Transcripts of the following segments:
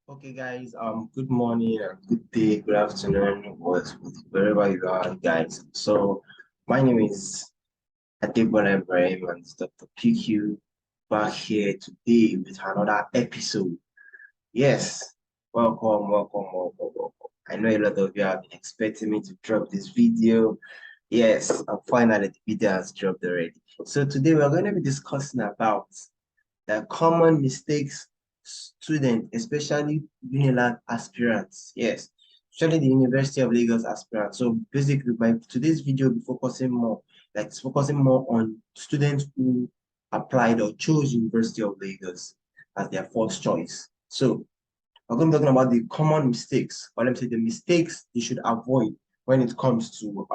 Okay, guys, good morning and good day, good afternoon, wherever you are, guys. So, my name is Adebola Ibrahim and it's Dr. PQ back here today with another episode. Yes, welcome. I know a lot of you have been expecting me to drop this video. Yes, and finally the video has dropped already. So, today we're going to be discussing about the common mistakes students, especially UNILAG aspirants. Yes, especially the University of Lagos aspirants. So basically, my today's video will be focusing more, like it's focusing more on students who applied or chose University of Lagos as their first choice. So we're going to be talking about the common mistakes, or let me say the mistakes they should avoid when it comes to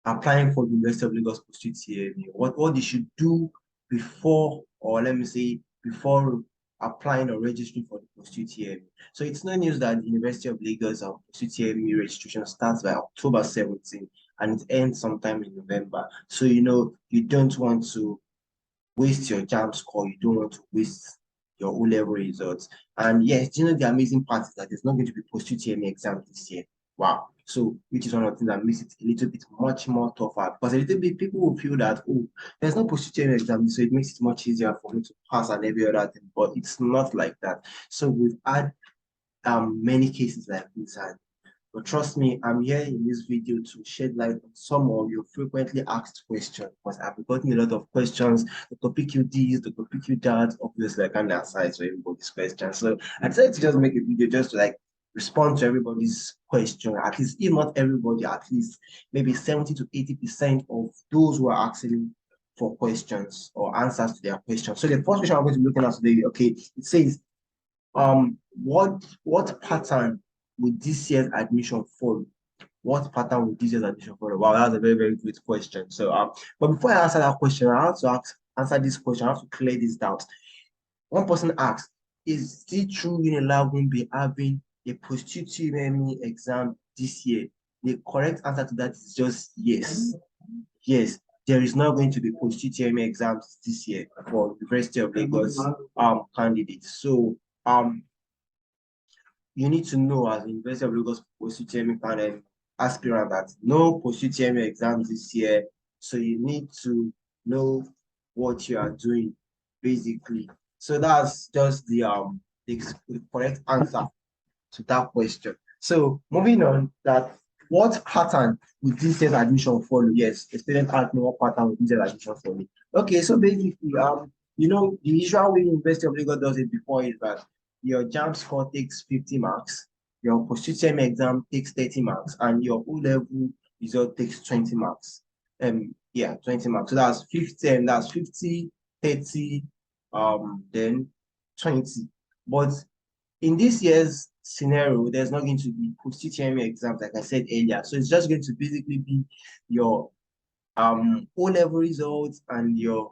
applying for the University of Lagos post UTME, what they should do before, or let me say, before applying or registering for the post UTME. So it's no news that the University of Lagos post UTME registration starts by October 17 and it ends sometime in November. So you don't want to waste your JAMB score, you don't want to waste your O-level results. And yes, the amazing part is that there's not going to be post UTME exam this year. Wow. So, which is one of the things that makes it a little bit much more tougher because a little bit people will feel that, oh, there's no post UTME exam, so it makes it much easier for me to pass and every other thing. But it's not like that. So, we've had many cases like this, and but trust me, I'm here in this video to shed light on some of your frequently asked questions because I've gotten a lot of questions. The topic you this, the topic you that. Obviously, I can't answer it to everybody's questions. So I decided to just make a video just to like respond to everybody's question. At least, if not everybody, at least maybe 70 to 80% of those who are asking for questions or answers to their questions. So the first question I'm going to be looking at today, okay, it says, what pattern would this year's admission follow? What pattern would this year's admission follow? Wow, that's a very, very good question. So but before I answer that question, I have to answer this question. I have to clear this doubt. One person asked, is it true UNILAG won't be having a post-UTME exam this year? The correct answer to that is just yes. Yes, there is not going to be post-UTME exams this year for University of Lagos candidates. So you need to know as University of Lagos post-UTME panel aspirant that no post-UTME exams this year. So you need to know what you are doing, basically. So that's just the correct answer to that question. So moving on, that what pattern would this year's admission follow? Yes, the student asked me what pattern would this year's admission follow. Okay, so basically, the usual way University of Lagos does it before is that your JAMB score takes 50 marks, your post-UTME exam takes 30 marks, and your O-level result takes 20 marks. Yeah, 20 marks. So that's 50, and that's 50, 30, then 20. But in this year's scenario, there's not going to be post-UTME exams, like I said earlier. So it's just going to basically be your O-level results and your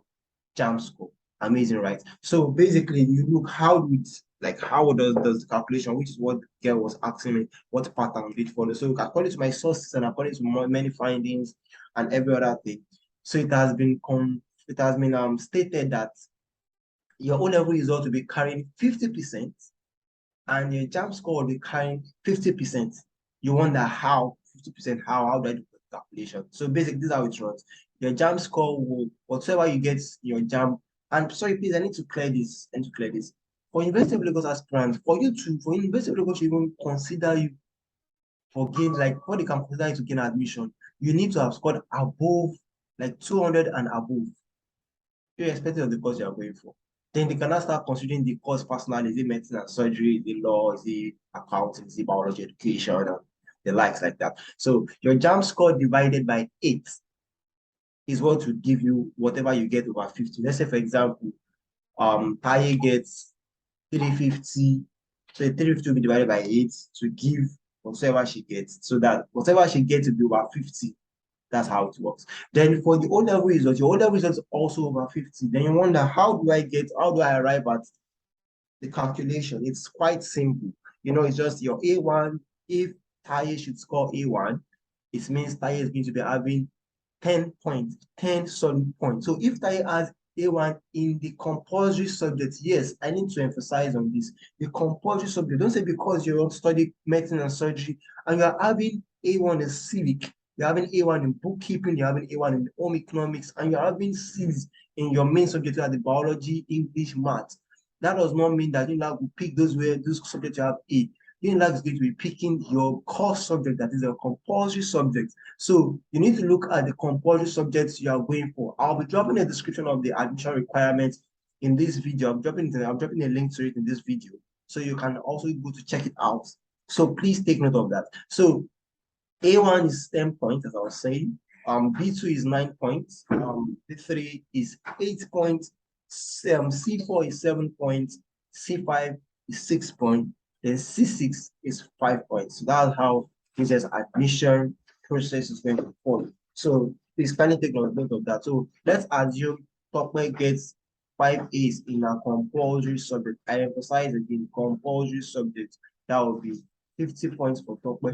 JAMB score. Amazing, right? So basically, you look how does the calculation, which is what the girl was asking me, what pattern did follow. So according to my sources and according to many findings and every other thing, so it has been stated that your O-level result will be carrying 50% and your JAMB score will be carrying 50%. You wonder how 50%, how do I do the calculation? So basically, this is how it runs. Your JAMB score will, whatever you get your JAMB, and sorry, please, I need to clear this. For University of Lagos aspirants, for University of Lagos to even consider you for gain, like what they can consider you to gain admission, you need to have scored above like 200 and above, irrespective of the course you are going for. Then they can now start considering the course personally. Is it medicine and surgery? Is it law? Is it accounting? Is it biology education? And the likes like that. So your JAMB score divided by 8 is what will give you whatever you get over 50. Let's say, for example, Taye gets 350. So 350 will be divided by 8 to give whatever she gets. So that whatever she gets will be over 50. That's how it works. Then for the O-level results, your O-level results also over 50. Then you wonder, how do I arrive at the calculation? It's quite simple. It's just your A1. If Taye should score A1, it means Taye is going to be having 10 points, 10 solid points. So if Taye has A1 in the compulsory subject. Yes, I need to emphasize on this. The compulsory subject. Don't say because you want to study medicine and surgery and you're having A1 in civic, you're having A1 in bookkeeping, you're having A1 in home economics, and you're having C's in your main subject, like the biology, English, math. That does not mean that UNILAG will pick those subjects you have A. UNILAG is going to be picking your core subject, that is a compulsory subject. So you need to look at the compulsory subjects you are going for. I'll be dropping a description of the admission requirements in this video. I'm dropping a link to it in this video, so you can also go to check it out. So please take note of that. So A1 is 10 points, as I was saying. B2 is 9 points. B3 is 8 points. C4 is 7 points. C5 is 6 points. Then C6 is 5 points. So that's how this admission process is going to follow. So please kindly take note of that. So let's assume Tokwe gets 5 A's in a compulsory subject. I emphasize again, compulsory subject. That will be 50 points for Tokwe.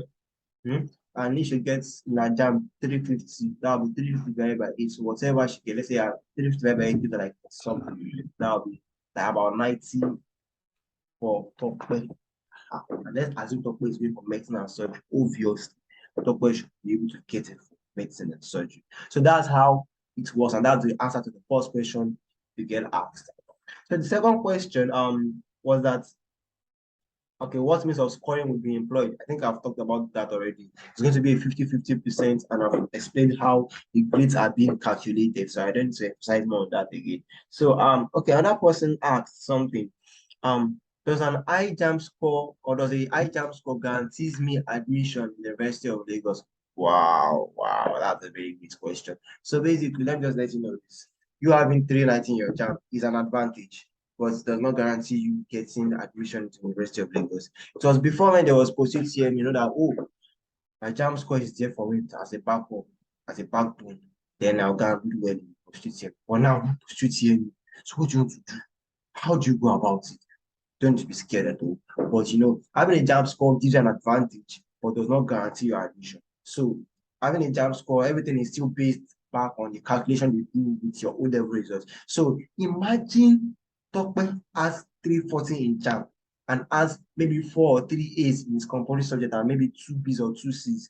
And if she gets in a JAMB 350, that will be 350 divided by 8. So whatever she gets, let's say 350 divided by 8 is like something, that will be like about 90 for Tokwe. And let's assume Tokwe is going for medicine and surgery. Obviously, Tokwe should be able to get it for medicine and surgery. So that's how it was, and that's the answer to the first question you get asked. So the second question was that, okay, what means of scoring will be employed? I think I've talked about that already. It's going to be a 50-50%, and I've explained how the grades are being calculated. So I don't need to emphasize more on that again. So okay, another person asked something. Does an iJAMB score or does a iJAMB score guarantees me admission in the University of Lagos? Wow, that's a very good question. So basically, let me just let you know this. You having 390 in your JAMB is an advantage, but it does not guarantee you getting admission to the University of Lagos. It was before when there was post UTME, you know that, oh, my JAMB score is there for me as a backup, as a backbone. Then I'll go and do well in post UTME. But now, post UTME, so what do you want to do? How do you go about it? Don't be scared at all. But you know, having a JAMB score gives you an advantage, but does not guarantee your admission. So having a JAMB score, everything is still based back on the calculation you do with your O-level results. So imagine Tokwe has 340 in JAMB and has maybe 4 or 3 A's in his compulsory subject and maybe 2 B's or 2 C's.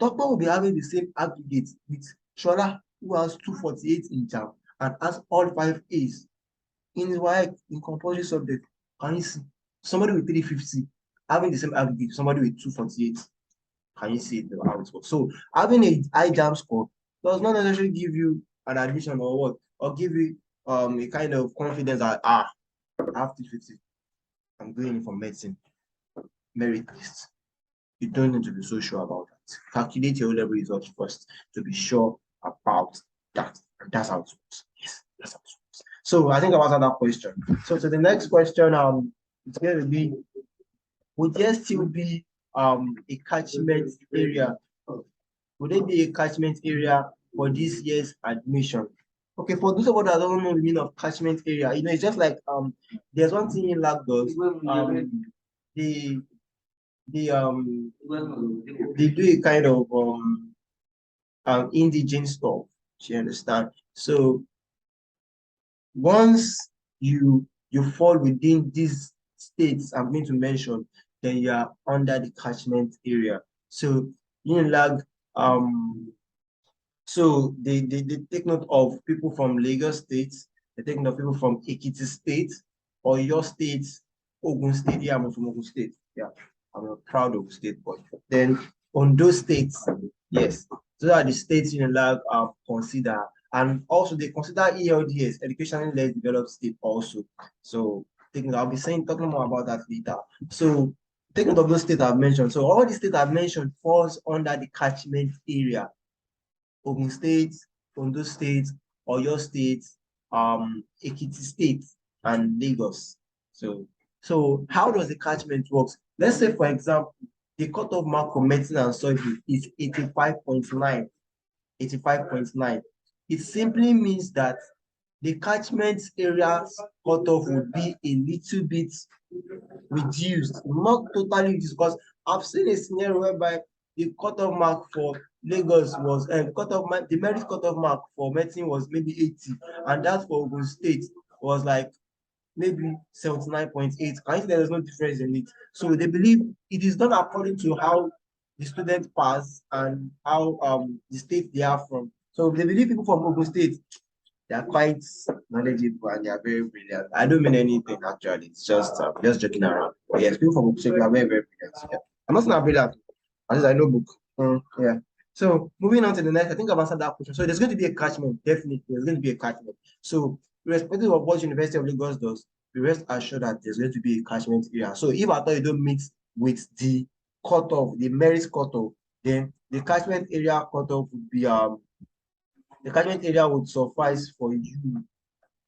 Tokwe will be having the same aggregate with Shola, who has 248 in JAMB and has all 5 A's in his work in compulsory subject. Can you see somebody with 350 having the same aggregate, somebody with 248? Can you see how it works? So having a high JAMB score does not necessarily give you an admission or what, or give you a kind of confidence that I have 350, I'm going in for medicine, merit list. You don't need to be so sure about that. Calculate your level results first to be sure about that. And that's how it works. Yes, that's how it works. So I think I've answered that question. So the next question, it's going to be, would there still be a catchment area? Would there be a catchment area for this year's admission? Okay, for those of us that don't know the meaning of catchment area, you know, it's just like there's one thing in lab does. They do a kind of indigent stuff. Do you understand? So once you fall within these states I'm going to mention, then you are under the catchment area. So UNILAG, so they take note of people from Lagos State, they take note of people from Ekiti State, or your state, Ogun State. Yeah, I'm from Ogun State. Yeah, I'm a proud Ogun State boy. Then on those states, yes, those are the states UNILAG consider. And also they consider ELDS, educationally less developed state also. So I'll be talking more about that later. So take note of those states I've mentioned. So all the states I've mentioned falls under the catchment area. Ogun State, Ondo State, Oyo State, Ekiti State, and Lagos. So how does the catchment work? Let's say, for example, the cutoff mark for medicine and surgery is 85.9. 85.9. It simply means that the catchment area cutoff would be a little bit reduced, not totally reduced, because I've seen a scenario whereby the cutoff mark for Lagos was the merit cutoff mark for medicine was maybe 80, and that for Ogun State was like maybe 79.8. I think there is no difference in it. So they believe it is done according to how the student pass and how the state they are from. So they believe people from Ogun State, they are quite knowledgeable and they are very brilliant. I don't mean anything actually. It's just joking around. But yes, people from Ogun State are very, very brilliant. Yeah. I'm not saying I'm brilliant. At least I know book. Yeah. So moving on to the next, I think I've answered that question. So there's going to be a catchment, definitely. There's going to be a catchment. So irrespective of what University of Lagos does, be rest assured that there's going to be a catchment area. So if I thought you don't meet with the cutoff, the merit cutoff, then the catchment area cutoff would be the catchment area would suffice for you.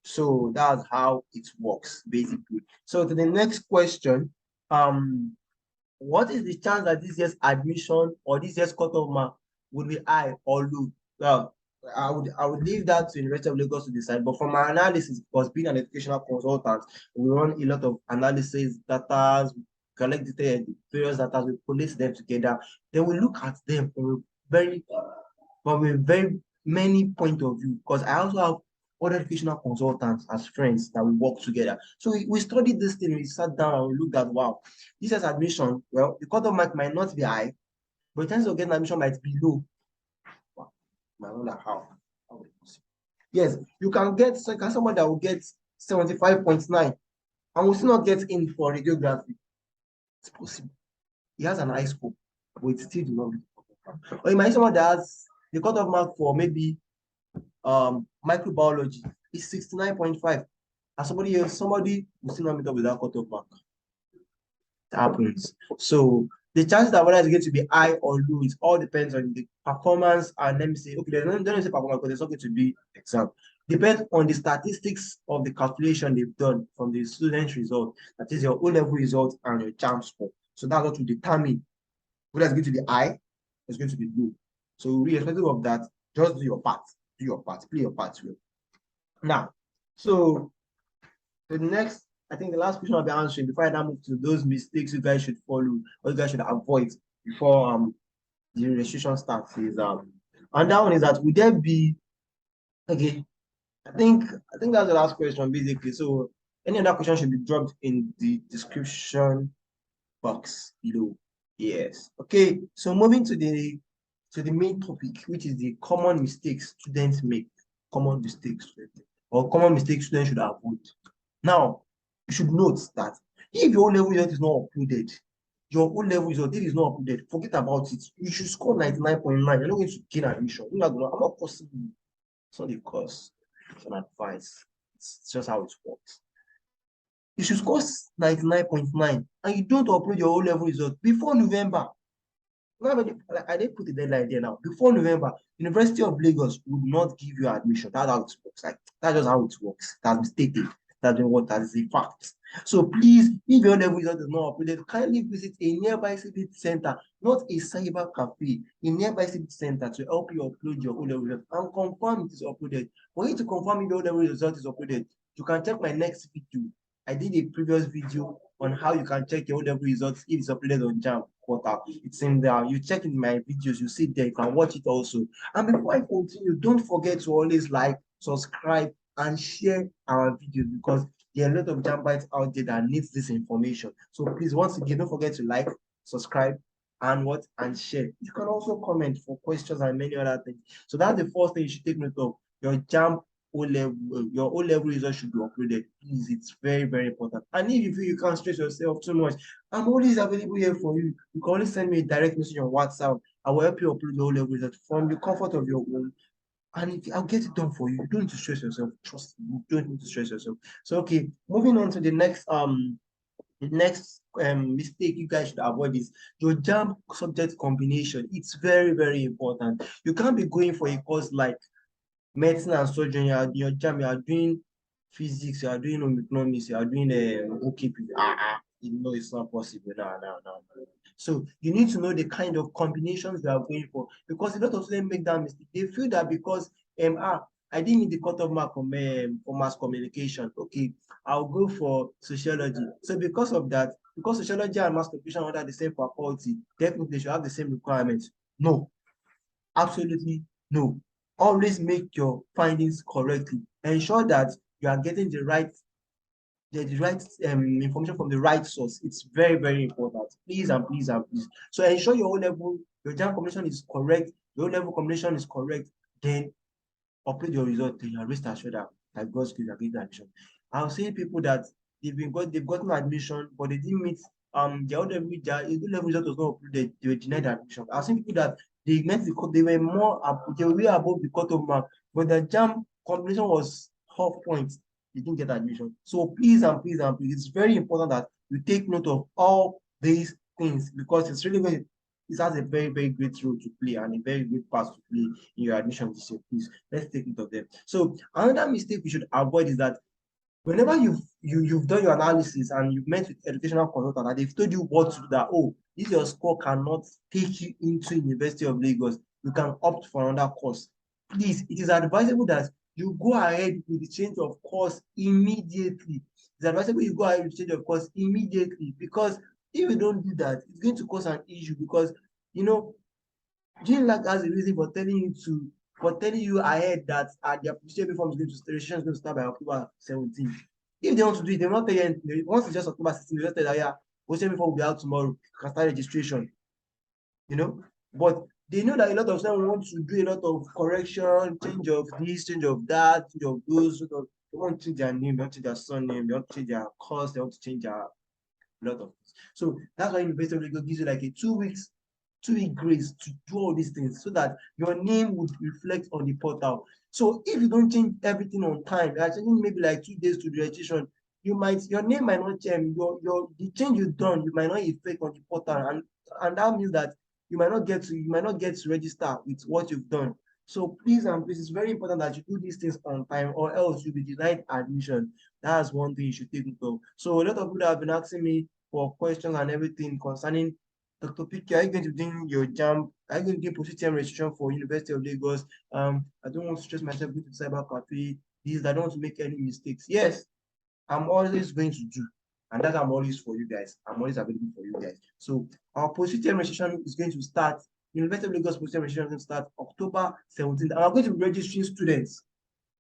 So that's how it works, basically. So to the next question, what is the chance that this year's admission or this year's cutoff mark would be high or low? Well, I would leave that to University of Lagos to decide. But from my analysis, because being an educational consultant, we run a lot of analysis, data, collect data, various data, we police them together. Then we look at them from a very many point of view. Because I also have other educational consultants as friends that we work together. So we studied this thing, we sat down and we looked at, wow, this is admission. Well, the cutoff mark might not be high, but the chance of getting admission might be low. Wow. I wonder how. Yes, you can get someone that will get 75.9 and will still not get in for radiography. It's possible. He has an high scope, but it still do not meet the cutoff mark. Or you might someone that has the cutoff mark for maybe microbiology is 69.5, and somebody will still not meet up with that cutoff mark. It happens. So the chances that whether it's going to be high or low, it all depends on the performance. And let me say, okay, don't say performance because there's not going to be exam. Depends on the statistics of the calculation they've done from the student result. That is your O-level result and your JAMB score. So that's what will determine whether it's going to be high or it's going to be low. So irrespective of that, just do your part. Do your part. Play your part well. Now, so the next, I think the last question I'll be answering before I now move to those mistakes you guys should follow or you guys should avoid before the registration starts is and that one is that would there be okay, I think that's the last question basically. So any other question should be dropped in the description box below. Yes. Okay, so moving to the main topic, which is the common mistakes students make, common mistakes students should avoid. Now, you should note that if your O-level result is not uploaded, your O-level result if it's not uploaded, forget about it. You should score 99.9. You're not going to gain admission. I'm not possible. It's not a course. It's an advice. It's just how it works. You should score 99.9 and you don't upload your O-level result before November. I didn't put a deadline there now. Before November, University of Lagos would not give you admission. That's how it works. Like that's just how it works. That's stated. That is a fact. So please, if your level result is not uploaded, kindly visit a nearby civic center, not a cyber cafe, a nearby civic center to help you upload your O-level result and confirm it is uploaded. For you to confirm if your O-level result is uploaded, you can check my next video. I did a previous video on how you can check your O-level results if it's uploaded on JAMB portal. It's in there. You check in my videos, you see there, you can watch it also. And before I continue, don't forget to always like, subscribe, and share our videos because there are a lot of JAMBites out there that needs this information. So please, once again, don't forget to like, subscribe, and share. You can also comment for questions and many other things. So that's the first thing you should take note of. Your JAMB your O-level results should be uploaded. Please, it's very, very important. And if you feel you can't stress yourself too much, I'm always available here for you. You can always send me a direct message on WhatsApp. I will help you upload your O-level results from the comfort of your home. And I'll get it done for you. You don't need to stress yourself. Trust me, you don't need to stress yourself. So okay, moving on to the next mistake you guys should avoid is your JAMB subject combination. It's very, very important. You can't be going for a course like medicine and surgery, your JAMB, you are doing physics, you are doing economics, you are doing bookkeeping. It's not possible. No. So you need to know the kind of combinations they are going for because a lot of students make that mistake. They feel that because I didn't need the cutoff mark for mass communication. Okay, I'll go for sociology. So because of that, because sociology and mass communication are under the same faculty, definitely they should have the same requirements. No, absolutely no. Always make your findings correctly. Ensure that you are getting the right information from the right source. It's very, very important. Please and please and please. So ensure your O level, your JAMB combination is correct, your O level combination is correct, then upload your result, then you are rest assured that God's grace are getting admission. I've seen people that they've gotten admission, but they didn't meet their O level result was not uploaded, they were denied admission. I've seen people that they met the cut, they were they were way above the cutoff mark, but the JAMB combination was half point, they didn't get admission. So please and please and please, it's very important that you take note of all these things because it's really going it has a very, very great role to play and a very great part to play in your admission this year. Please, let's take note of them. So another mistake we should avoid is that whenever you've done your analysis and you've met with educational consultant and they've told you what to do, that oh, if your score cannot take you into University of Lagos, you can opt for another course. Please, it is advisable that you go ahead with the change of course immediately. It's advisable you go ahead with the change of course immediately because if you don't do that, it's going to cause an issue because you know UNILAG has a reason for telling you ahead that their application form is going to registration is going to start by October 17th. If they want to do it, they will not tell you anything. Once it's just October 16th, they just tell you that yeah, application form will be out tomorrow. You can start registration. You know, but they know that a lot of them want to do a lot of correction, change of this, change of that, change of those. They want to change their name, they want to change their surname, they want to change their course, they want to change their lot of things. So that's why University of Lagos gives you like a 2 weeks 2 week grace to do all these things so that your name would reflect on the portal. So if you don't change everything on time, you're changing maybe like 2 days to the registration, your name might not change, the change you've done, you might not affect on the portal, and that means that you might not get to register with what you've done. So please and please, it's very important that you do these things on time, or else you'll be denied admission. That's one thing you should take note of. So a lot of people have been asking me for questions and everything concerning Dr. Picky, are you going to do your JAMB? Are you going to do post-UTME registration for University of Lagos? I don't want to stress myself going to the cyber cafe. I don't want to make any mistakes. Yes, I'm always going to do. And that I'm always for you guys. I'm always available for you guys. So our post-UTME registration is going to start. University of Lagos post-UTME registration is going to start October 17th. And I'm going to be registering students,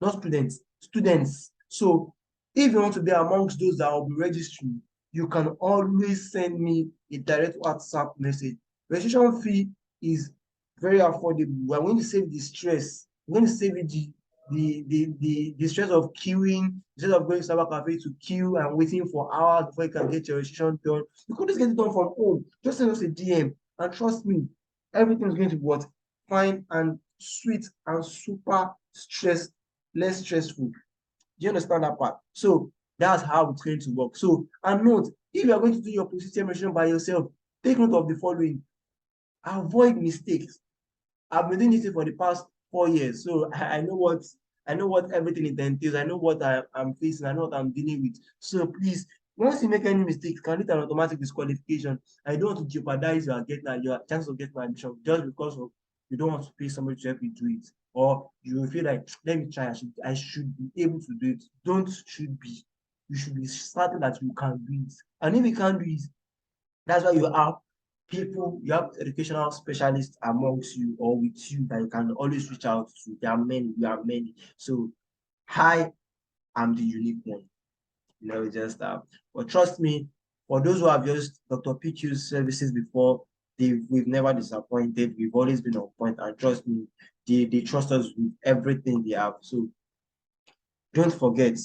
not students, students. So if you want to be amongst those that will be registering, you can always send me a direct WhatsApp message. Registration fee is very affordable. We're going to save the stress. We're going to save the stress of queuing, instead of going to cyber cafe to queue and waiting for hours before you can get your registration done. You could just get it done from home. Just send us a DM and trust me, everything is going to be what? Fine and sweet and super less stressful. Do you understand that part? So that's how it's going to work. So, and note, if you are going to do your post-UTME registration by yourself, take note of the following. Avoid mistakes. I've been doing this for the past 4 years, so I know what everything it entails. I know what I'm facing. I know what I'm dealing with. So please, once you make any mistakes, can lead an automatic disqualification. I don't want to jeopardize your chance of getting admission just because of you don't want to pay somebody to help you do it, or you feel like let me try. I should be able to do it. Don't should be. You should be certain that you can do it. And if you can't do it, that's why you have people, you have educational specialists amongst you or with you that you can always reach out to. There are many, we are many. So I am the unique one. Just but trust me, for those who have used Dr. PQ's services before, we've never disappointed. We've always been on point, and trust me, they trust us with everything they have. So don't forget,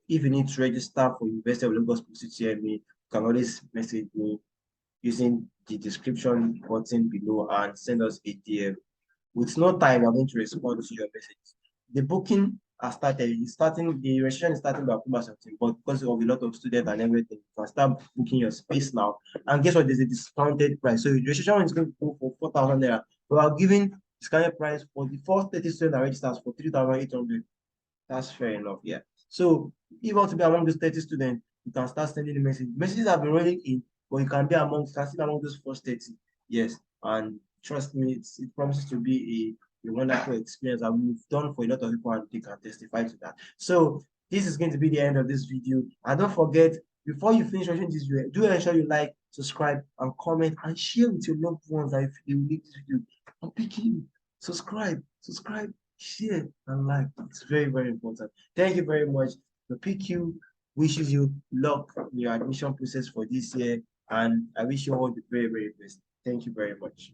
if you need to register for University of Lagos Post-UTME, you can always message me using the description button below and send us a DM. With no time, we are going to respond to your message. The booking has started. The registration is starting by October 17th, but because of a lot of students and everything, you can start booking your space now. And guess what? There's a discounted price. So the registration is going to go for 4,000 naira. We are giving discounted price for the first 30 students that registers for 3,800. That's fair enough, yeah. So if you want to be among those 30 students, you can start sending the message. Messages have been rolling in, but you can still among those first 30. Yes. And trust me, it promises to be a wonderful experience, and we've done for a lot of people, and they can testify to that. So this is going to be the end of this video. And don't forget, before you finish watching this video, do ensure you like, subscribe, and comment, and share with your loved ones that if they will need this video. I'm picking you. Subscribe, share, and like. It's very, very important. Thank you very much. The PQ wishes you luck in your admission process for this year, and I wish you all the very, very best. Thank you very much.